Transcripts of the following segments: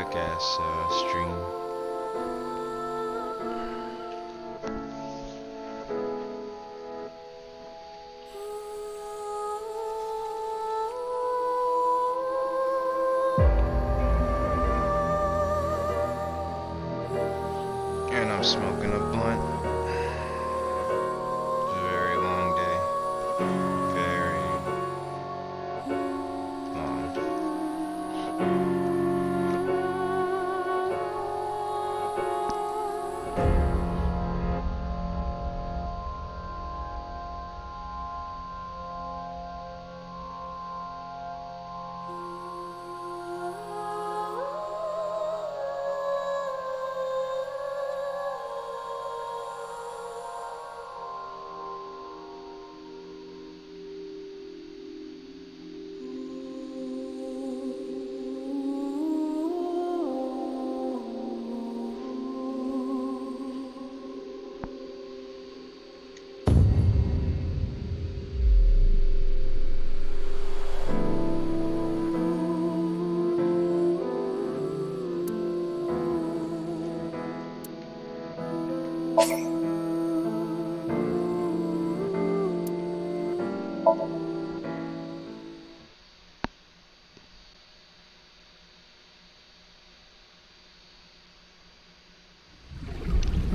quick ass stream. And I'm smoking a blunt. It's a very long day. Very long.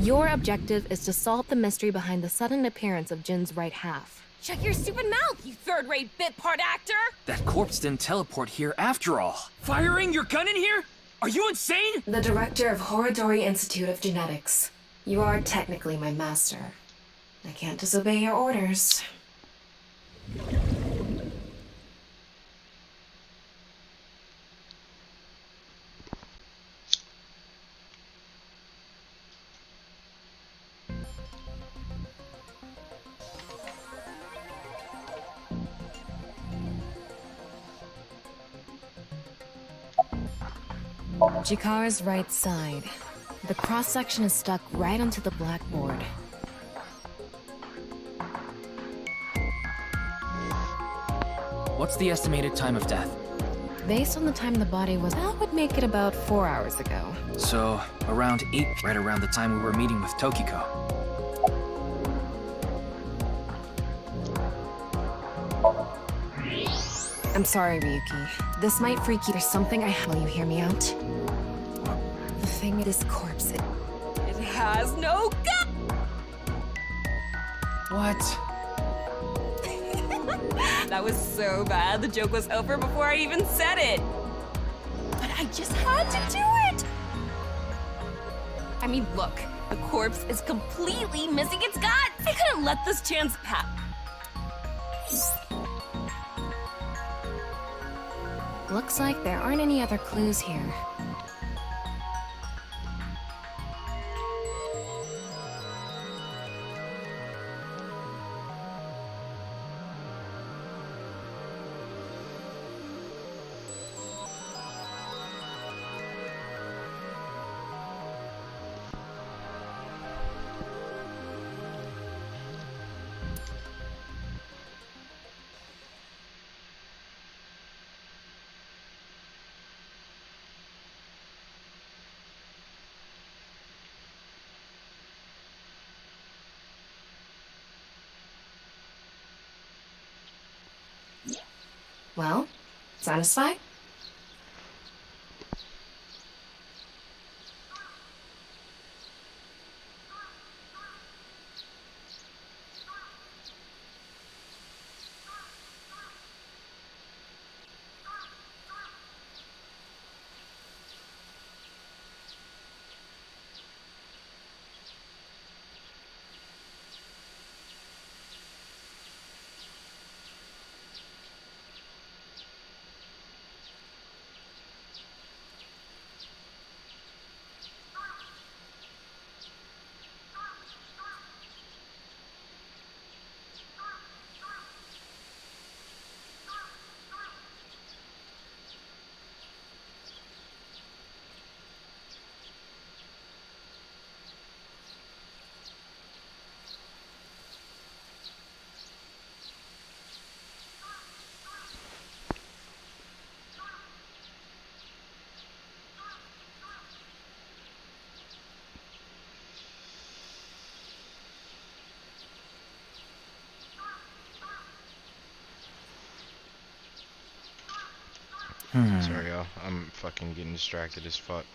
Your objective is to solve the mystery behind the sudden appearance of Jin's right half. Shut your stupid mouth, you third-rate bit part actor! That corpse didn't teleport here after all. Firing your gun in here? Are you insane? The director of Horodori Institute of Genetics. You are technically my master. I can't disobey your orders. Chikara's right side. The cross-section is stuck right onto the blackboard. What's the estimated time of death? Based on the time the body was, that would make it about 4 hours ago. So, around 8, right around the time we were meeting with Tokiko. I'm sorry, Ryuki. This might freak you. There's something Will you hear me out? The thing with this corpse, It has no gut! What? That was so bad, the joke was over before I even said it! But I just had to do it! I mean, look, the corpse is completely missing its guts! I couldn't let this chance pass. Looks like there aren't any other clues here. Well, satisfied? Sorry, y'all. I'm fucking getting distracted as fuck.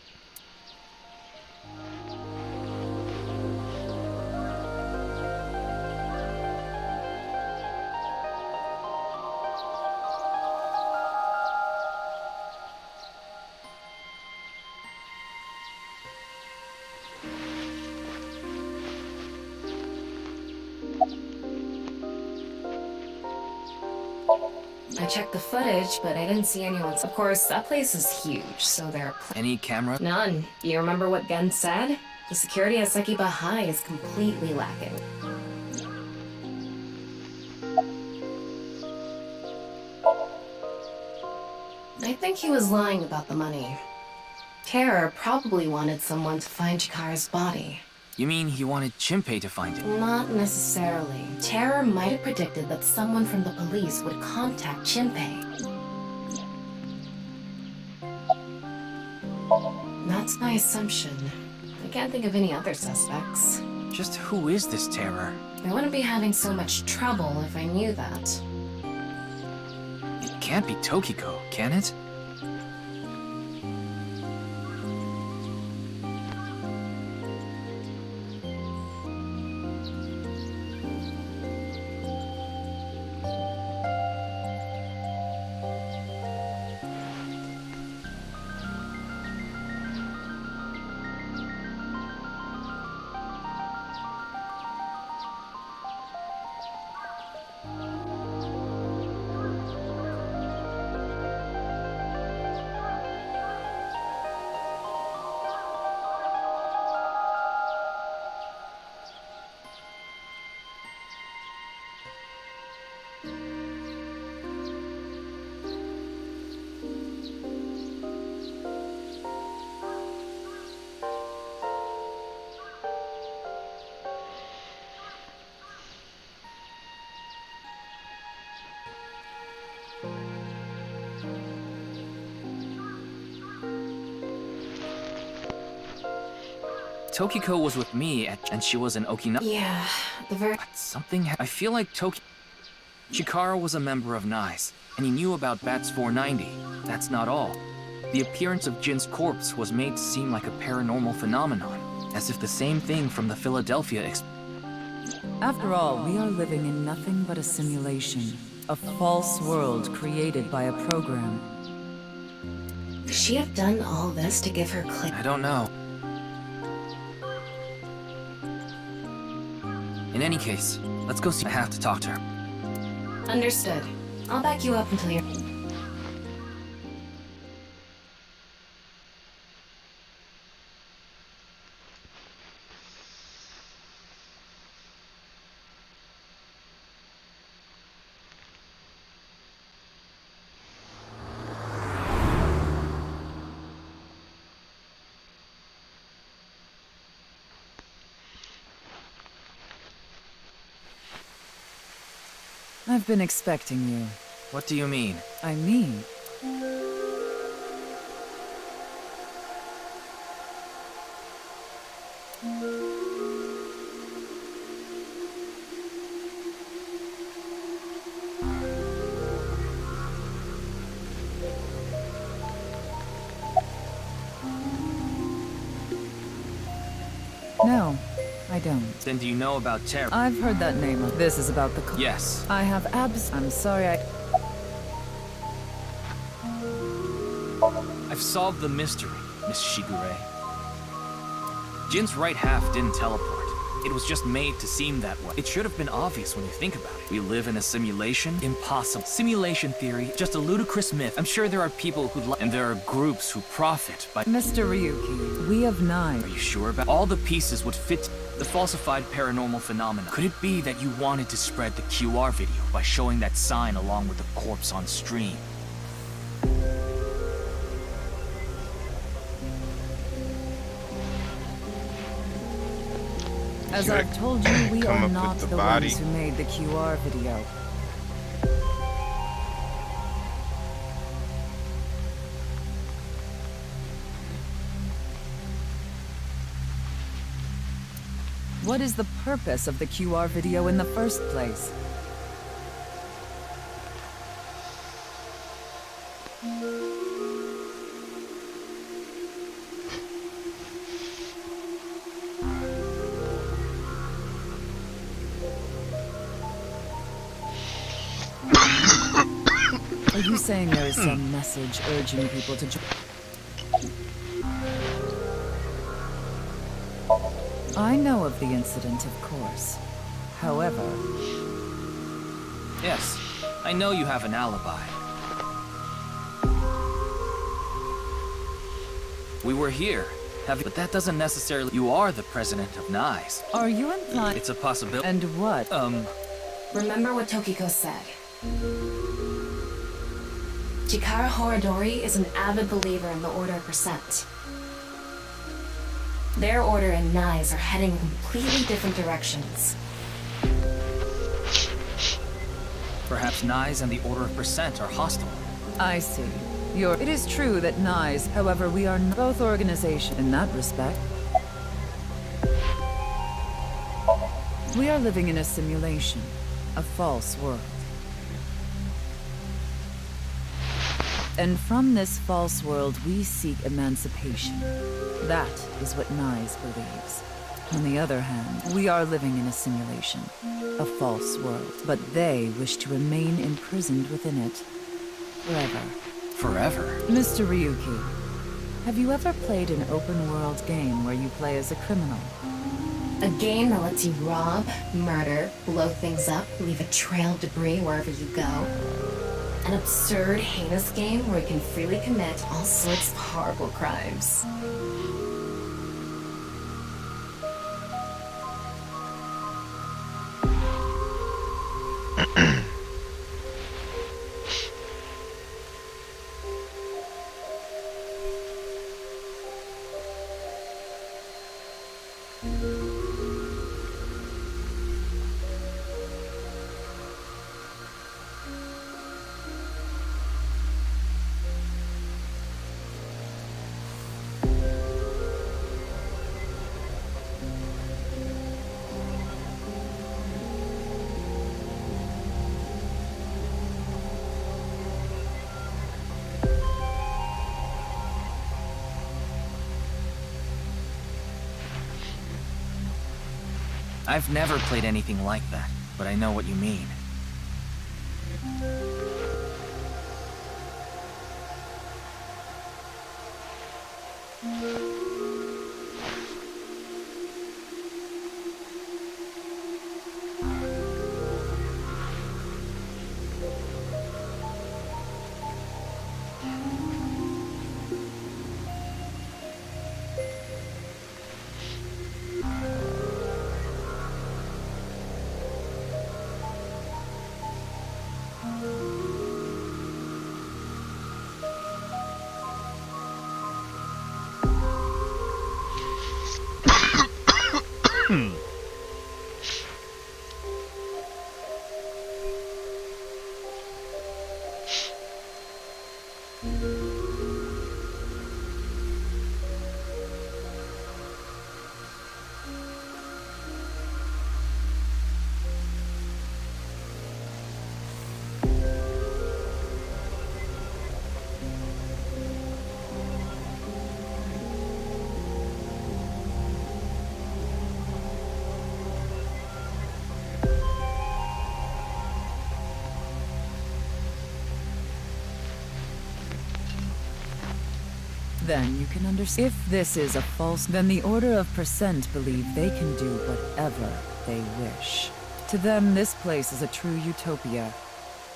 I checked the footage, but I didn't see anyone. Of course, that place is huge, so there are Any camera? none. Do you remember what Gen said? The security at Sekiba High is completely lacking. I think he was lying about the money. Terror probably wanted someone to find Chikara's body. You mean he wanted Chimpei to find it? Not necessarily. Terror might have predicted that someone from the police would contact Chimpei. That's my assumption. I can't think of any other suspects. Just who is this Terror? I wouldn't be having so much trouble if I knew that. It can't be Tokiko, can it? Tokiko was with me and she was in Okinawa. Yeah, the very... I feel like Chikara was a member of NICE, and he knew about Bats 490. That's not all. The appearance of Jin's corpse was made to seem like a paranormal phenomenon, as if the same thing from the Philadelphia After all, we are living in nothing but a simulation. A false world created by a program. Could she have done all this to give her I don't know. In any case, let's go see. I have to talk to her. Understood. I'll back you up until you're... I've been expecting you. What do you mean? I mean... No, I don't. Then do you know about Terror? I've heard that name. This is about the... Yes. I have I'm sorry, I've solved the mystery, Miss Shigure. Jin's right half didn't teleport. It was just made to seem that way. It should have been obvious when you think about it. We live in a simulation? Impossible. Simulation theory, just a ludicrous myth. I'm sure there are people who and there are groups who profit by... Mr. Ryuki, we have nine. Are you sure about... All the pieces would fit the falsified paranormal phenomena. Could it be that you wanted to spread the QR video by showing that sign along with the corpse on stream? As I've told you, we come are up not with the the body. ones who made the QR video. What is the purpose of the QR video in the first place? saying there is some message urging people to join? I know of the incident, of course. However... Yes, I know you have an alibi. We were here, but that doesn't necessarily... You are the president of NICE. Are you implying... It's a possibility. And what? Remember what Tokiko said. Chikara Horadori is an avid believer in the Order of Percent. Their order and NICE are heading in completely different directions. Perhaps NICE and the Order of Percent are hostile. I see. It is true that NICE, however, we are both organizations in that respect. We are living in a simulation, a false world. And from this false world, we seek emancipation. That is what NICE believes. On the other hand, we are living in a simulation, a false world. But they wish to remain imprisoned within it forever. Forever? Mr. Ryuki, have you ever played an open-world game where you play as a criminal? A game that lets you rob, murder, blow things up, leave a trail of debris wherever you go. An absurd, heinous game where you can freely commit all sorts of horrible crimes. I've never played anything like that, but I know what you mean. Then you can understand. If this is a false, then the Order of Percent believe they can do whatever they wish. To them, this place is a true utopia.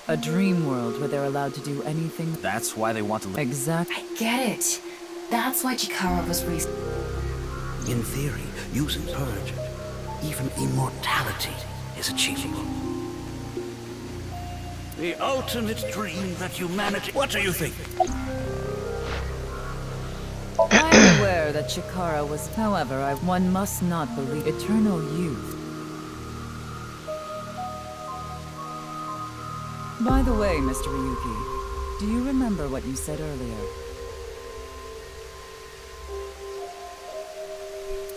A dream world where they're allowed to do anything. That's why they want to live. Exactly. I get it. That's why Chikara was In theory, using purge, even immortality is achievable. The ultimate dream that humanity... What do you think? I'm aware that Chikara was... However, one must not believe eternal youth. By the way, Mr. Ryuki, do you remember what you said earlier?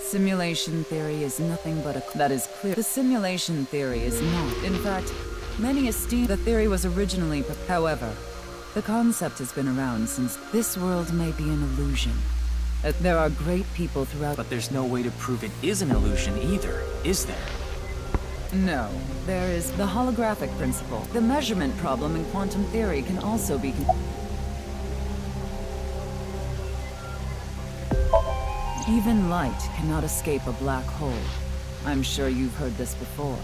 Simulation theory is nothing but a... That is clear. The simulation theory is not. In fact, many esteem the theory was originally... However, the concept has been around since this world may be an illusion. There are great people throughout... But there's no way to prove it is an illusion either, is there? No, there is the holographic principle. The measurement problem in quantum theory can also be... Even light cannot escape a black hole. I'm sure you've heard this before.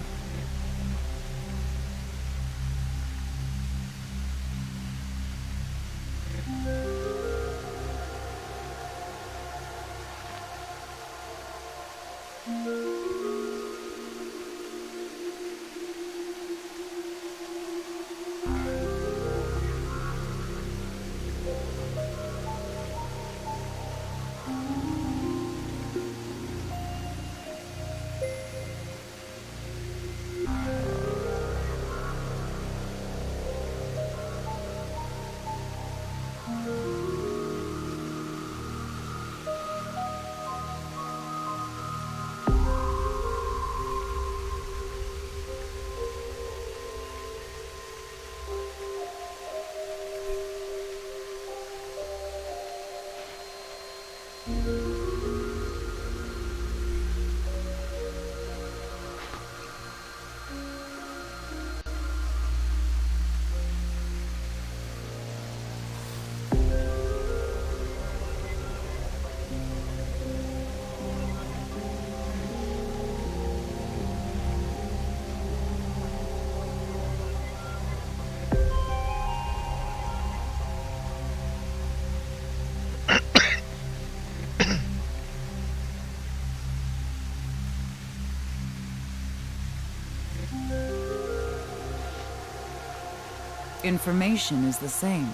Information is the same.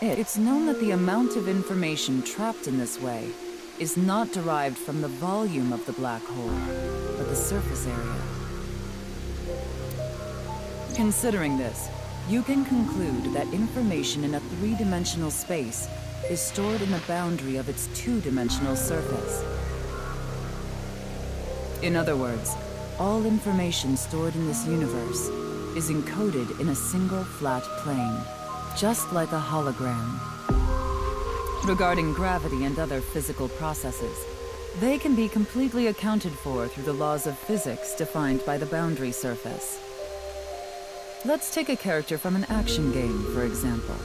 It's known that the amount of information trapped in this way is not derived from the volume of the black hole, but the surface area. Considering this, you can conclude that information in a three-dimensional space is stored in the boundary of its two-dimensional surface. In other words, all information stored in this universe is encoded in a single flat plane, just like a hologram. Regarding gravity and other physical processes, they can be completely accounted for through the laws of physics defined by the boundary surface. Let's take a character from an action game, for example.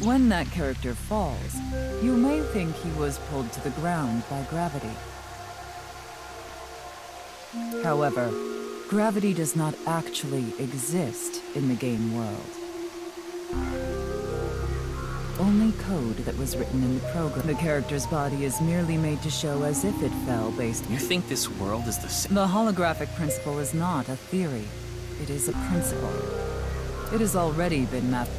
When that character falls, you may think he was pulled to the ground by gravity. However, gravity does not actually exist in the game world. Only code that was written in the program. The character's body is merely made to show as if it fell based... You think this world is the same? The holographic principle is not a theory. It is a principle. It has already been mapped.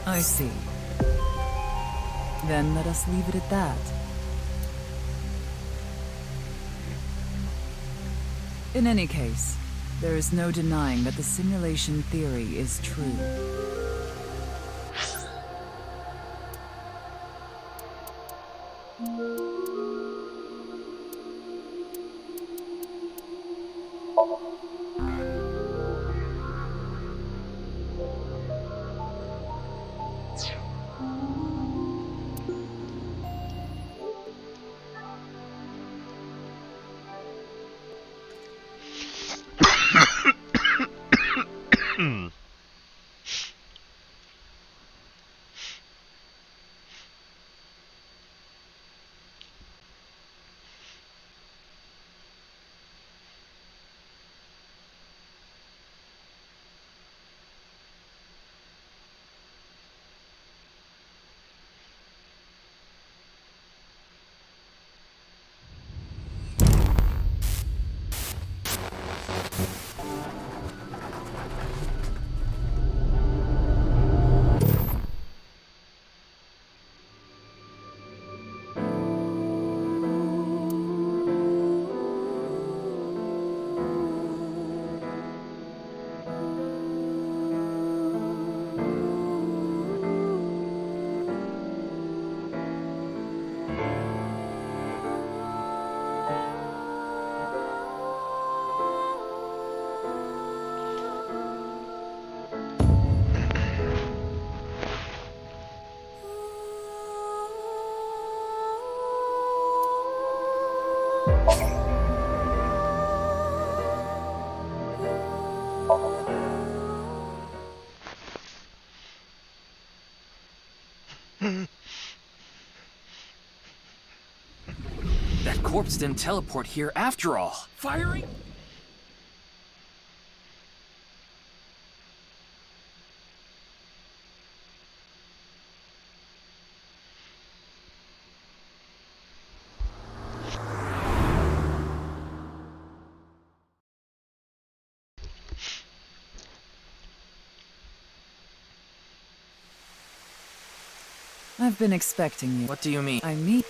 I see. Then let us leave it at that. In any case, there is no denying that the simulation theory is true. That corpse didn't teleport here after all. Firing? I've been expecting you. What do you mean? I mean...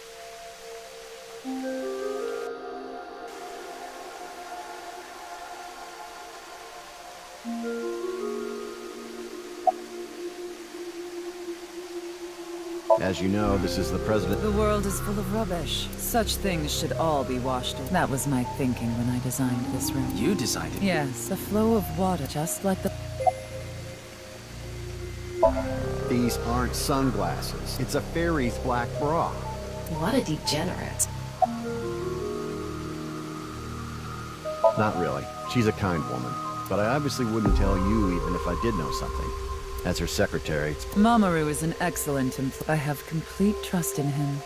As you know, this is the president. The world is full of rubbish. Such things should all be washed away. That was my thinking when I designed this room. You designed it? Yes, a flow of water, just like the... These aren't sunglasses. It's a fairy's black bra. What a degenerate. Not really. She's a kind woman. But I obviously wouldn't tell you even if I did know something. As her secretary, Mamoru is an excellent employee. I have complete trust in him.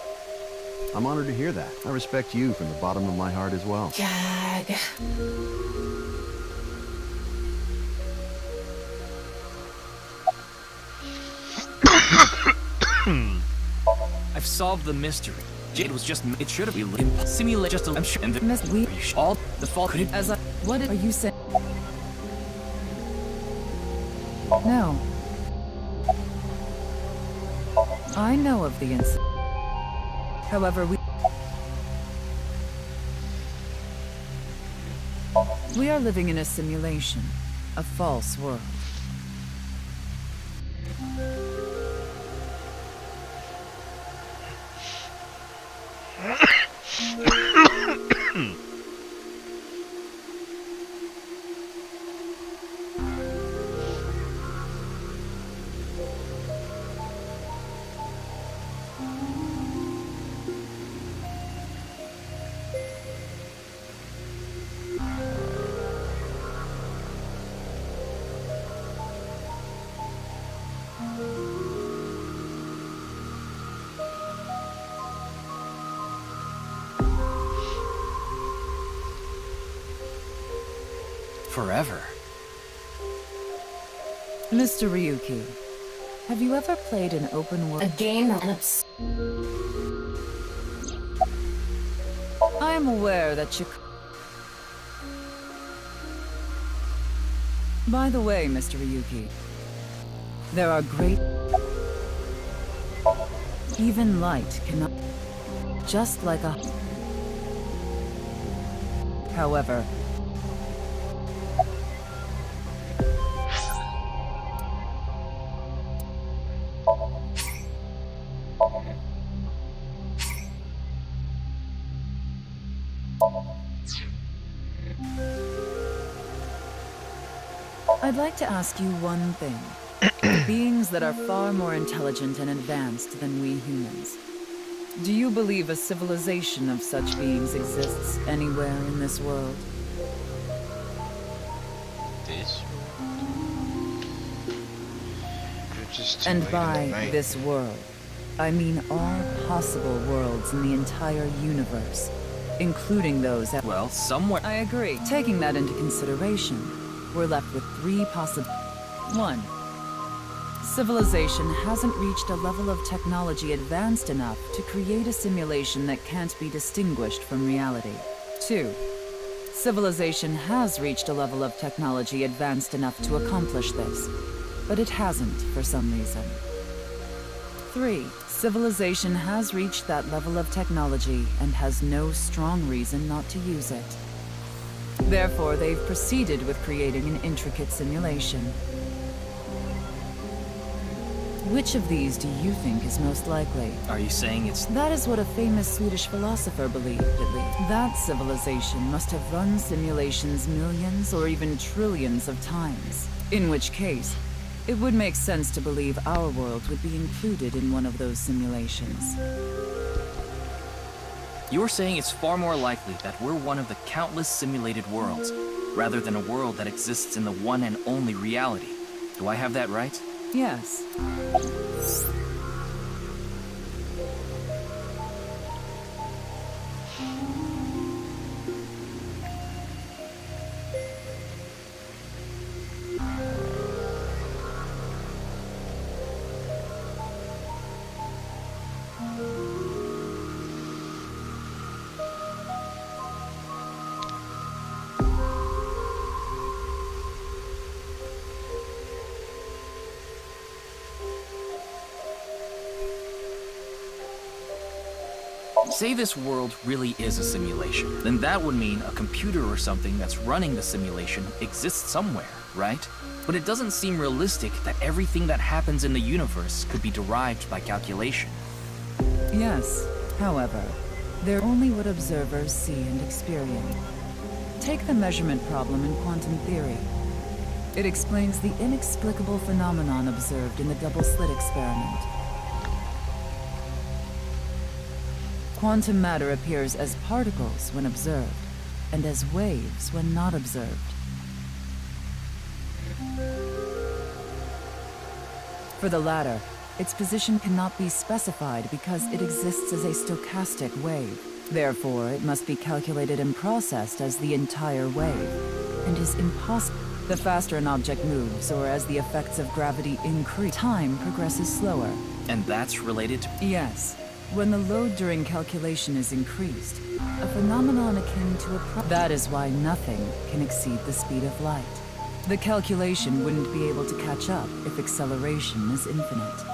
I'm honored to hear that. I respect you from the bottom of my heart as well. Gag. I've solved the mystery. It was just... It should have been... Simulate just a... I'm sure... And the... Miss, we... All... The fall could... As I... What are you saying? No. I know of the incident. However, we are living in a simulation, a false world. Forever. Mr. Ryuki, have you ever played an open world? A game that I am aware that you... By the way, Mr. Ryuki, there are great... Even light cannot... Just like a... However... I'd like to ask you one thing. Beings that are far more intelligent and advanced than we humans. Do you believe a civilization of such beings exists anywhere in this world? This? You're just too And late in by the night. this world, I mean all possible worlds in the entire universe, including those that... Well, somewhere... I agree. Taking that into consideration, we're left with three possible... 1. Civilization hasn't reached a level of technology advanced enough to create a simulation that can't be distinguished from reality. 2. Civilization has reached a level of technology advanced enough to accomplish this, but it hasn't for some reason. 3. Civilization has reached that level of technology and has no strong reason not to use it. Therefore, they've proceeded with creating an intricate simulation. Which of these do you think is most likely? Are you saying it's... That is what a famous Swedish philosopher believed, at least. That civilization must have run simulations millions or even trillions of times. In which case, it would make sense to believe our world would be included in one of those simulations. You're saying it's far more likely that we're one of the countless simulated worlds, rather than a world that exists in the one and only reality. Do I have that right? Yes. Say this world really is a simulation, then that would mean a computer or something that's running the simulation exists somewhere, right? But it doesn't seem realistic that everything that happens in the universe could be derived by calculation. Yes. However, they're only what observers see and experience. Take the measurement problem in quantum theory. It explains the inexplicable phenomenon observed in the double-slit experiment. Quantum matter appears as particles when observed, and as waves when not observed. For the latter, its position cannot be specified because it exists as a stochastic wave. Therefore, it must be calculated and processed as the entire wave, and is impossible. The faster an object moves, or as the effects of gravity increase, time progresses slower. And that's related to... Yes. When the load during calculation is increased, a phenomenon akin to that is why nothing can exceed the speed of light. The calculation wouldn't be able to catch up if acceleration is infinite.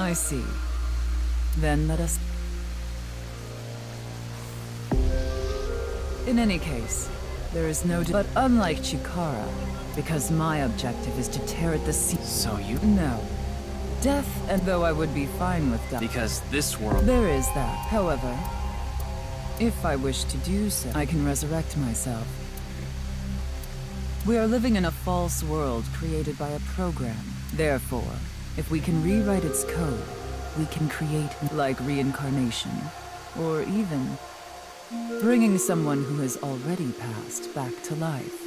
I see. Then let us... In any case, there is no... But unlike Chikara, because my objective is to tear at the sea... So you... No. Death, and though I would be fine with death... Because this world... There is that. However, if I wish to do so, I can resurrect myself. We are living in a false world created by a program. Therefore, if we can rewrite its code, we can create like reincarnation. or even bringing someone who has already passed back to life.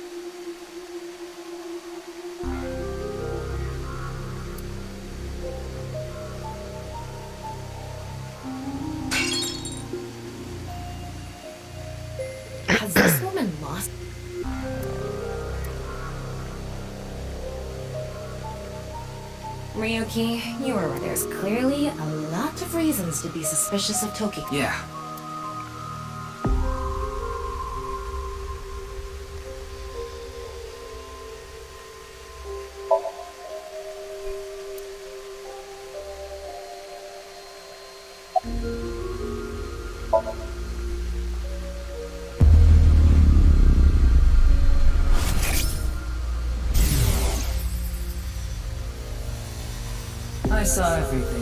Has this woman lost? Ryuki, you were right. There's clearly a lot of reasons to be suspicious of Toki. Yeah. I saw everything.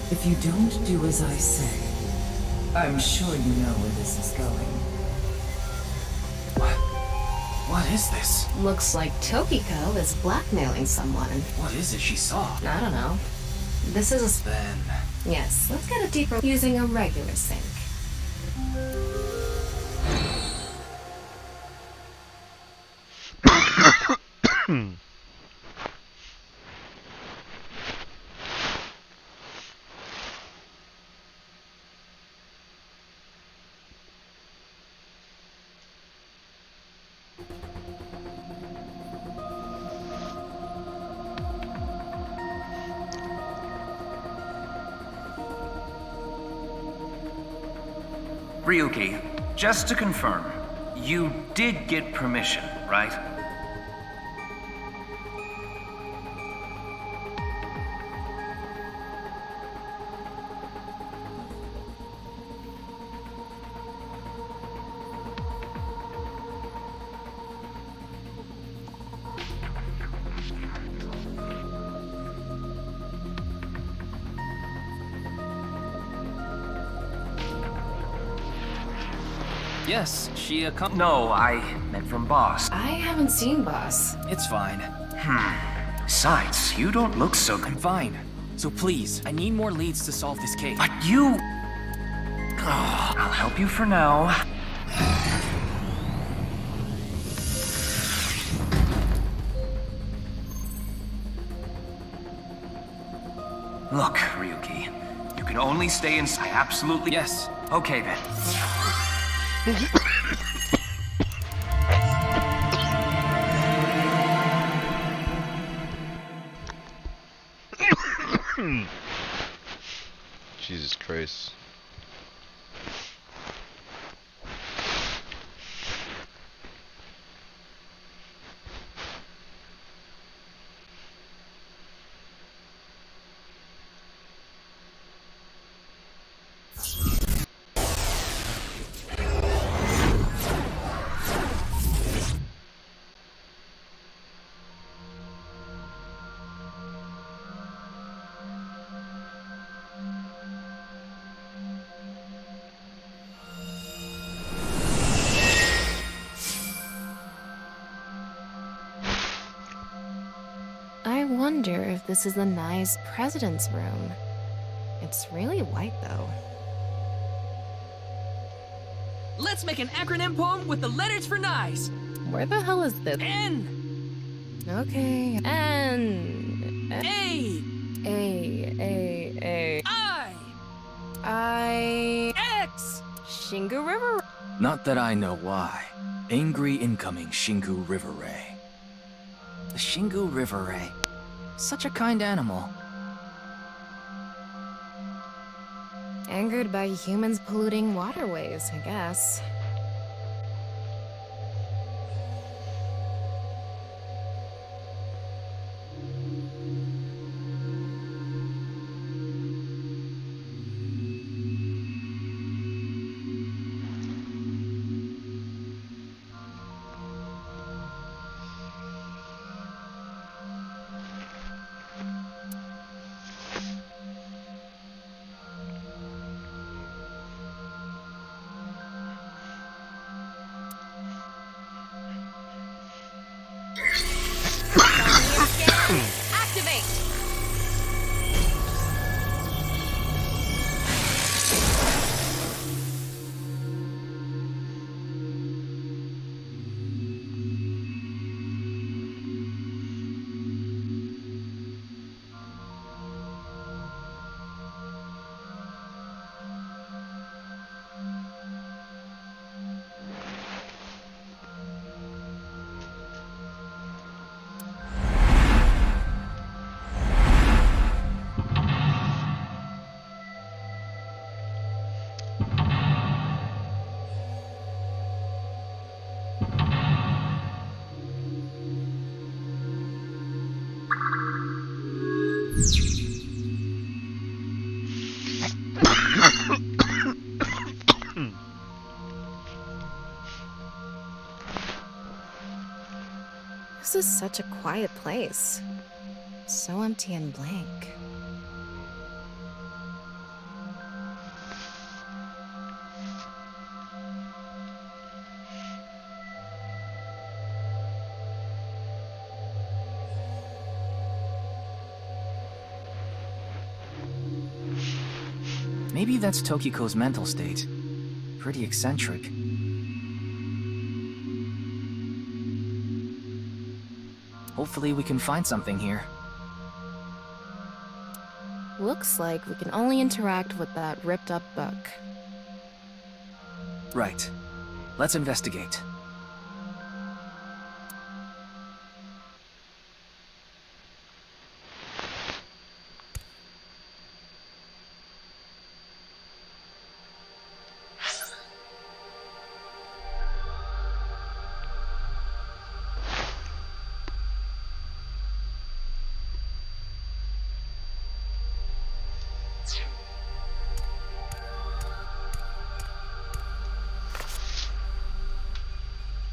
If you don't do as I say, I'm sure you know where this is going. What is this? Looks like Tokiko is blackmailing someone. What is it she saw? I don't know. This is a... Then... Yes, let's get a deeper... using a regular sink. Ryuki, just to confirm, you did get permission, right? Yes, she accompanied... No, I meant from boss. I haven't seen Boss. It's fine. Besides, you don't look so I'm fine. So please, I need more leads to solve this case. But you... Oh, I'll help you for now. Look, Ryuki, you can only stay inside. Absolutely... Yes. Okay, then. Jesus Christ. I wonder if this is the Nye's president's room. It's really white, though. Let's make an acronym poem with the letters for nice. Where the hell is this? N, Okay. N. A, A. I. X. Shingu River. Not that I know why. Angry incoming Shingu River Ray. The Shingu River Ray. Such a kind animal. Angered by humans polluting waterways, I guess. Activate! This is such a quiet place. So empty and blank. Maybe that's Tokiko's mental state. Pretty eccentric. Hopefully we can find something here. Looks like we can only interact with that ripped up book. Right. Let's investigate.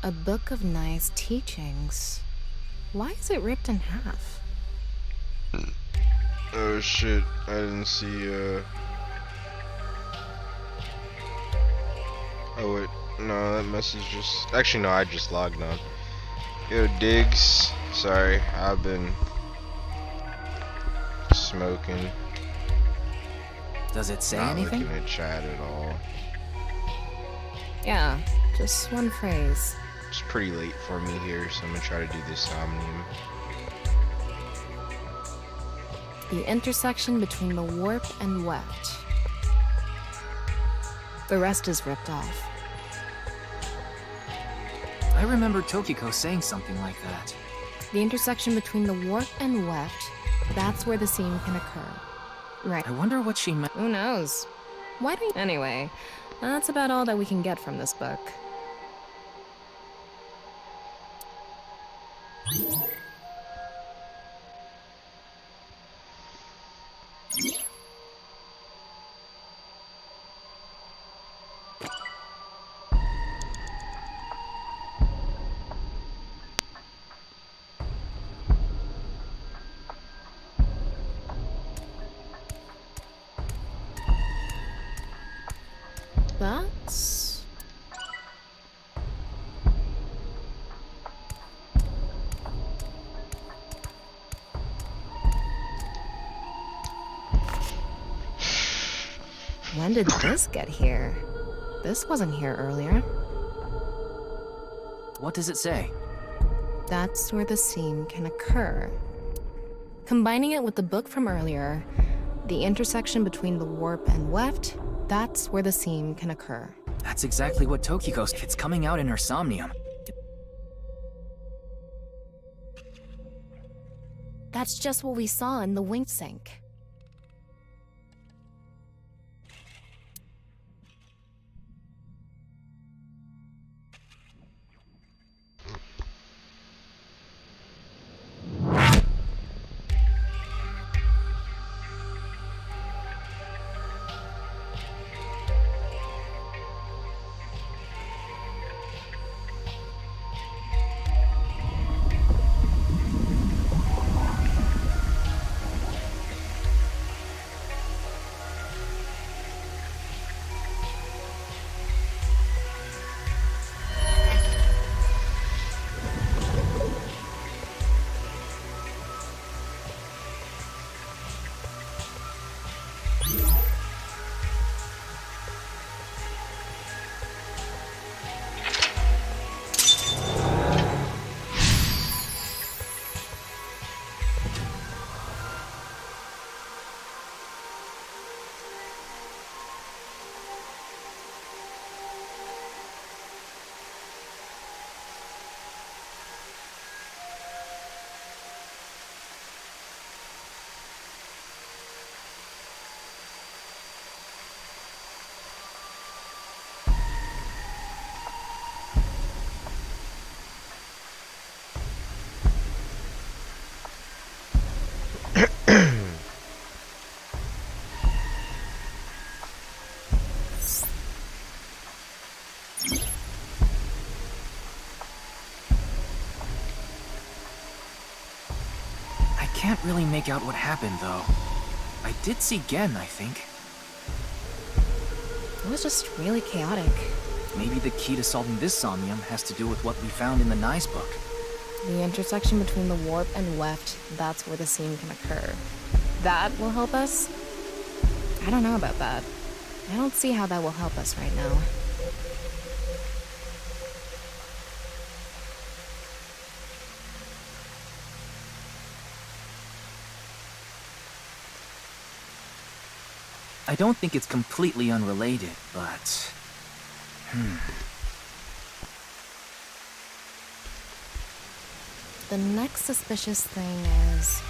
A book of nice teachings. Why is it ripped in half? Oh shit, I didn't see, Oh wait, no, that message just... Actually, no, I just logged on. Yo, Diggs. Sorry, I've been... smoking. Does it say Not anything? looking at chat at all. Yeah, just one phrase. It's pretty late for me here, so I'm gonna try to do this Somnium. The intersection between the warp and weft. The rest is ripped off. I remember Tokiko saying something like that. The intersection between the warp and weft, that's where the seam can occur. Right. I wonder what she meant. Who knows? Why do you... Anyway, that's about all that we can get from this book. That's... When did this get here? This wasn't here earlier. What does it say? That's where the seam can occur. Combining it with the book from earlier, the intersection between the warp and weft, that's where the seam can occur. That's exactly what Tokiko's... It's coming out in her somnium. That's just what we saw in the wing sink. can't really make out what happened, though. I did see Gen, I think. It was just really chaotic. Maybe the key to solving this somnium has to do with what we found in the Nye's book. The intersection between the warp and weft, that's where the scene can occur. That will help us? I don't know about that. I don't see how that will help us right now. I don't think it's completely unrelated, but... The next suspicious thing is...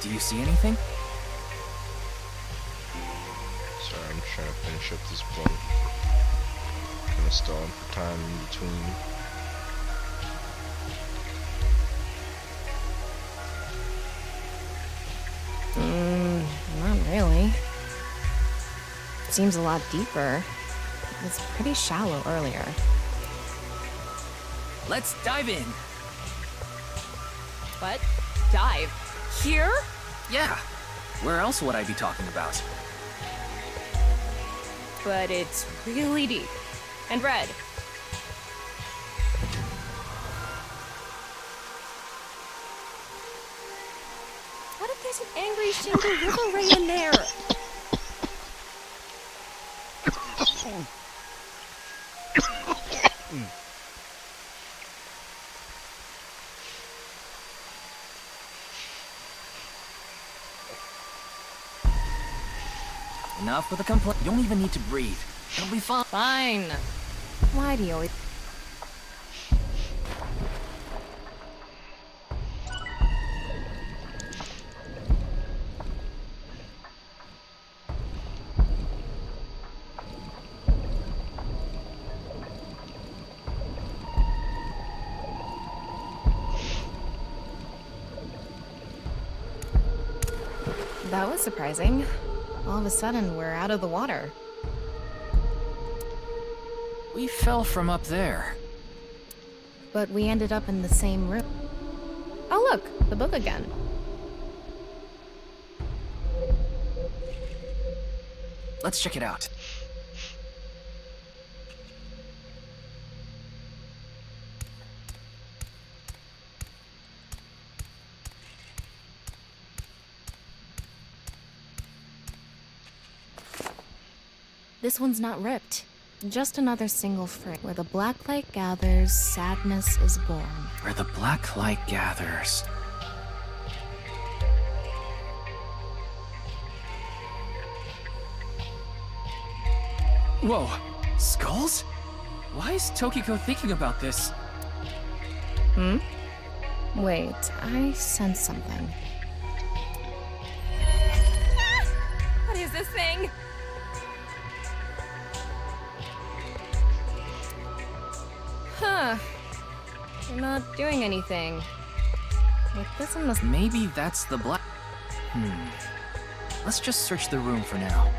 Do you see anything? Sorry, I'm trying to finish up this blunt. Kind of stalling for time in between. Not really. Seems a lot deeper. It was pretty shallow earlier. Let's dive in! What? Dive? Here? Yeah! Where else would I be talking about? But it's really deep. And red. What if there's an angry Shinto River Ray in there? Enough with the complaint. You don't even need to breathe. It'll be fine. Fine. Why do you always... That was surprising. All of a sudden, we're out of the water. We fell from up there. But we ended up in the same room. Oh look, the book again. Let's check it out. This one's not ripped. Just another single phrase. Where the black light gathers, sadness is born. Where the black light gathers. Whoa! Skulls? Why is Tokiko thinking about this? Wait, I sense something. What is this thing? Huh. You're not doing anything. Wait, this one must... Maybe that's the black... Let's just search the room for now.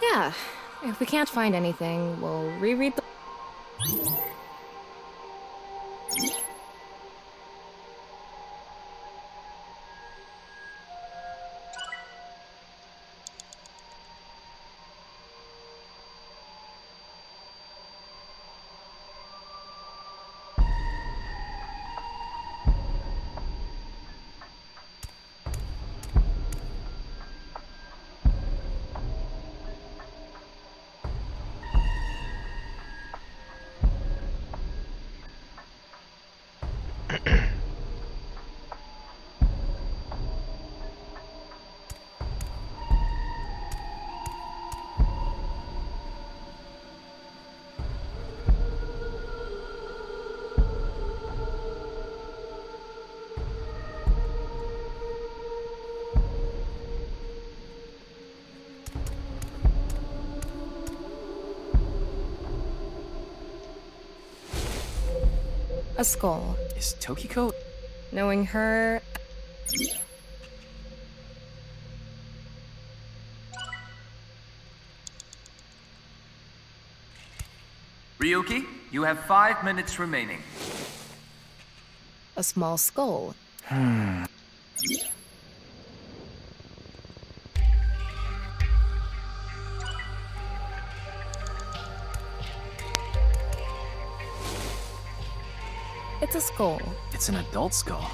Yeah. If we can't find anything, we'll reread the... A skull. Is Tokiko... Knowing her... Ryuki, you have 5 minutes remaining. A small skull. It's a skull. It's an adult skull.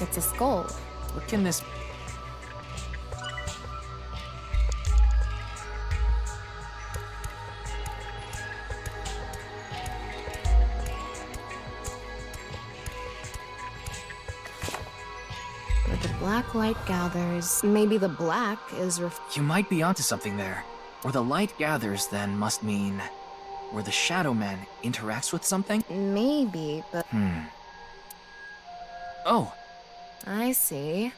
It's a skull. What can this... Where the black light gathers, maybe the black is You might be onto something there. Where the light gathers, then, must mean... where the Shadow Man interacts with something? maybe, but Oh, I see.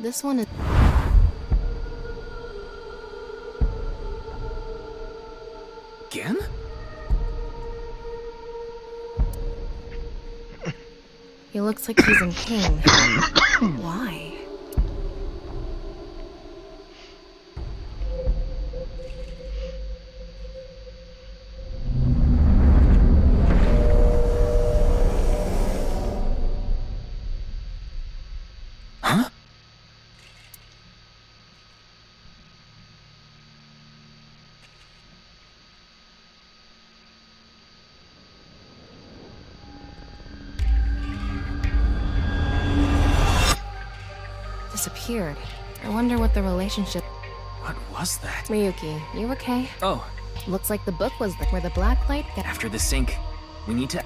This one is... again? He looks like he's in pain. Why? Huh? Disappeared. I wonder what the relationship... What was that? Ryuki, you okay? Oh, Looks like the book was where the black light got... after the sync, we need to...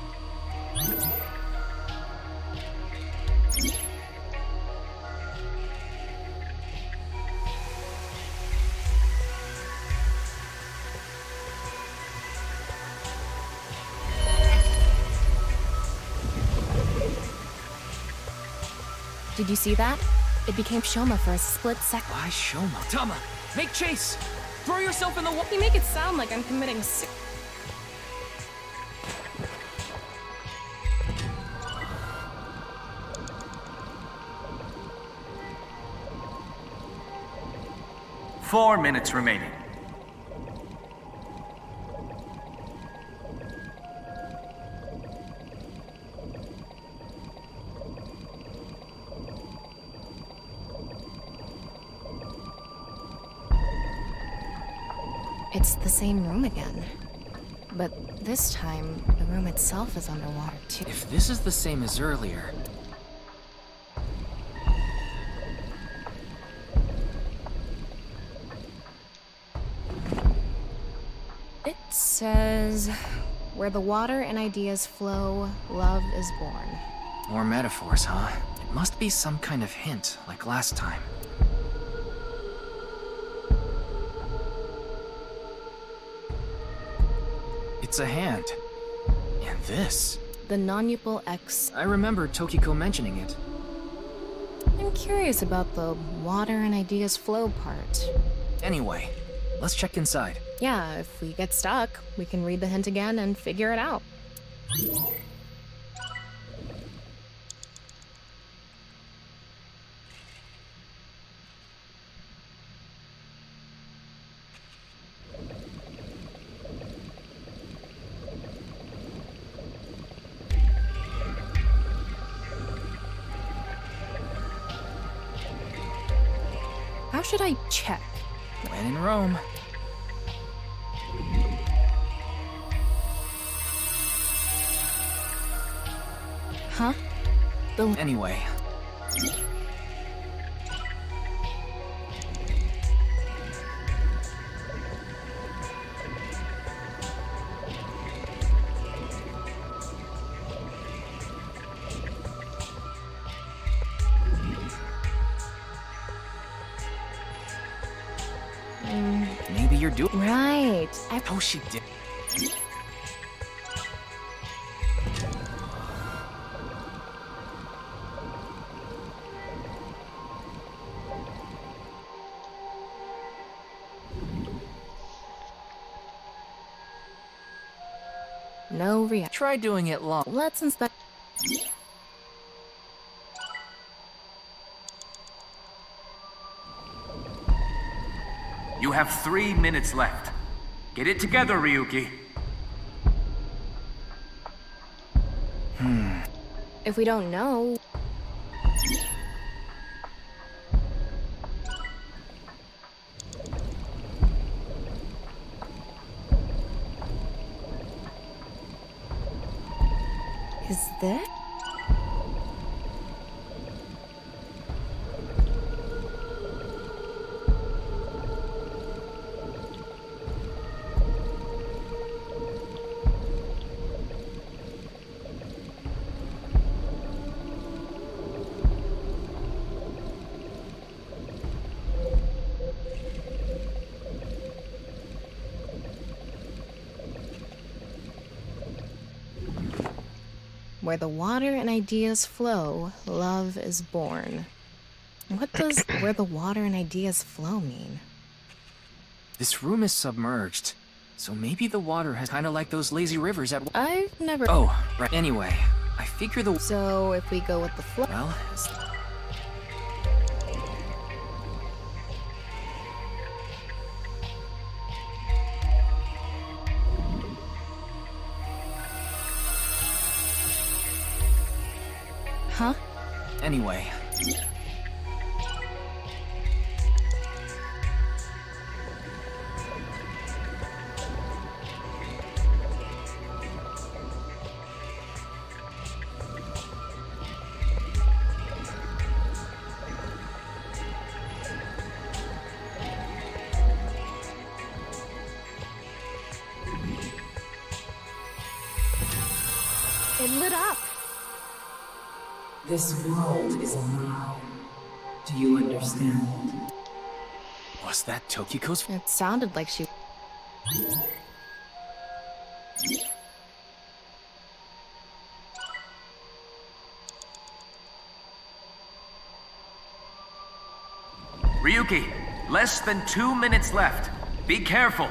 Did you see that? It became Shoma for a split second. Why Shoma? Tama, make chase! Throw yourself in the wa- You make it sound like I'm committing si- Four minutes remaining. It's the same room again. But this time, the room itself is underwater too. If this is the same as earlier... It says, where the water and ideas flow, love is born. More metaphors, huh? It must be some kind of hint, like last time. It's a hand. And this. The non-upal X. I remember Tokiko mentioning it. I'm curious about the water and ideas flow part. Anyway, let's check inside. Yeah, if we get stuck, we can read the hint again and figure it out. How should I check? When in Rome. Huh? Anyway. Maybe you're doing. Right. Oh, she did. No reaction. Try doing it long. Let's inspect. You have 3 minutes left. Get it together, Ryuki. If we don't know. Is this? Where the water and ideas flow, love is born. What does where the water and ideas flow mean? This room is submerged, so maybe the water has kind of like those lazy rivers at. I've never. Oh, right. Anyway, I figure the. So if we go with the flow. Well, Huh? anyway. It lit up. This world is alive. Do you understand? Was that Tokiko's? It sounded like she. Ryuki, less than 2 minutes left. Be careful.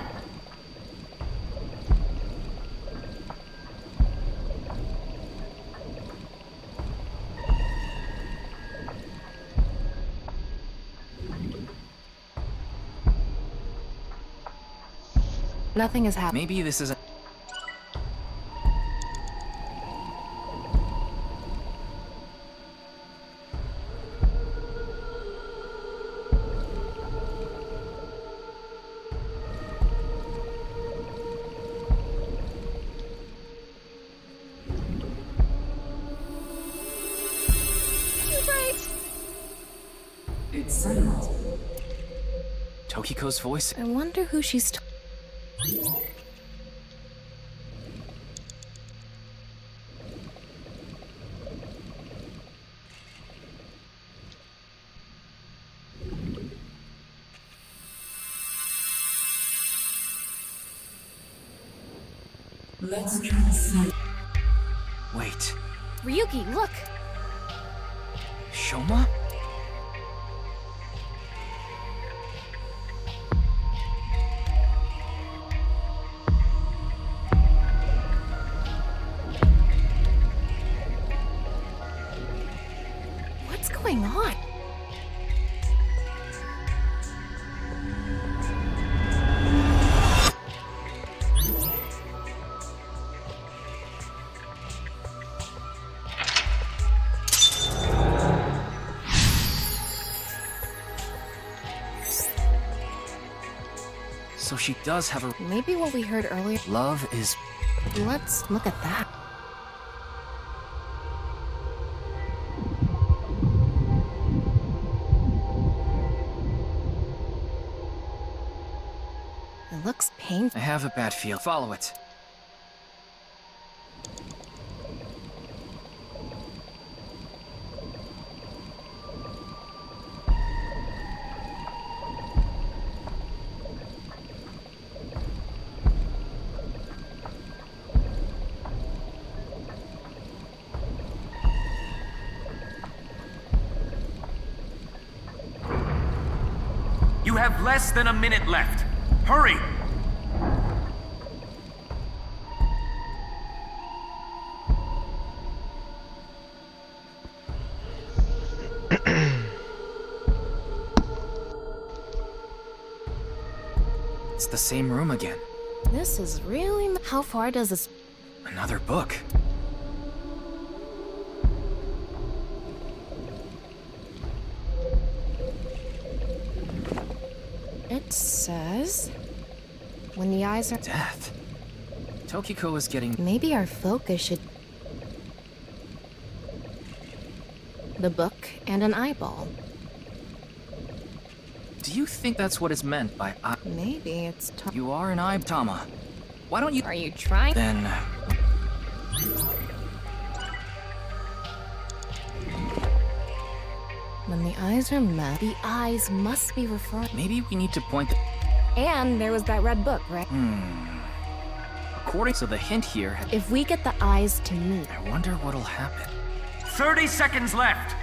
Nothing has happened. Maybe this isn't. It's settled. Tokiko's voice? I wonder who she's. Let's transcend. Wait. Ryuki, look! Shoma? What's going on? So she does have a. Maybe what we heard earlier. Love is. Let's look at that. It looks painful. I have a bad feel. Follow it. You have less than a minute left. Hurry! It's the same room again. This is really... How far does this... Another book. It says... When the eyes are... Death. Tokiko is getting... Maybe our focus should... The book and an eyeball. Do you think that's what is meant by eye? Maybe it's... You are an eye, Tama. Why don't you... Are you trying? Then... When the eyes are met, the eyes must be referring... Maybe we need to point the... And there was that red book, right? According to the hint here... If we get the eyes to meet... I wonder what'll happen. 30 seconds left!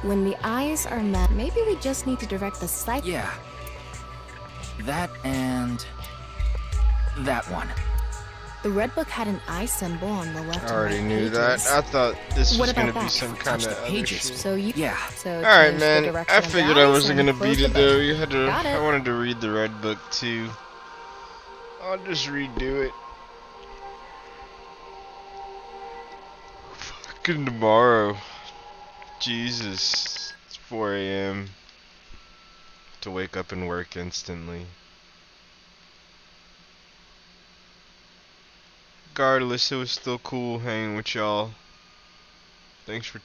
When the eyes are met, maybe we just need to direct the sight... Yeah. That and... that one. The red book had an eye symbol on the left I already and right knew that. pages. I thought this What was gonna about be that? some Touch kind the of other pages. shit. So you... Yeah. So Alright, change the man. direction I of the figured I eyes wasn't and gonna close beat the it though. book. You had to. Got it. I wanted to read the red book too. I'll just redo it. Fucking tomorrow. Jesus. It's 4 a.m. to wake up and work instantly. Regardless, it was still cool hanging with y'all. Thanks for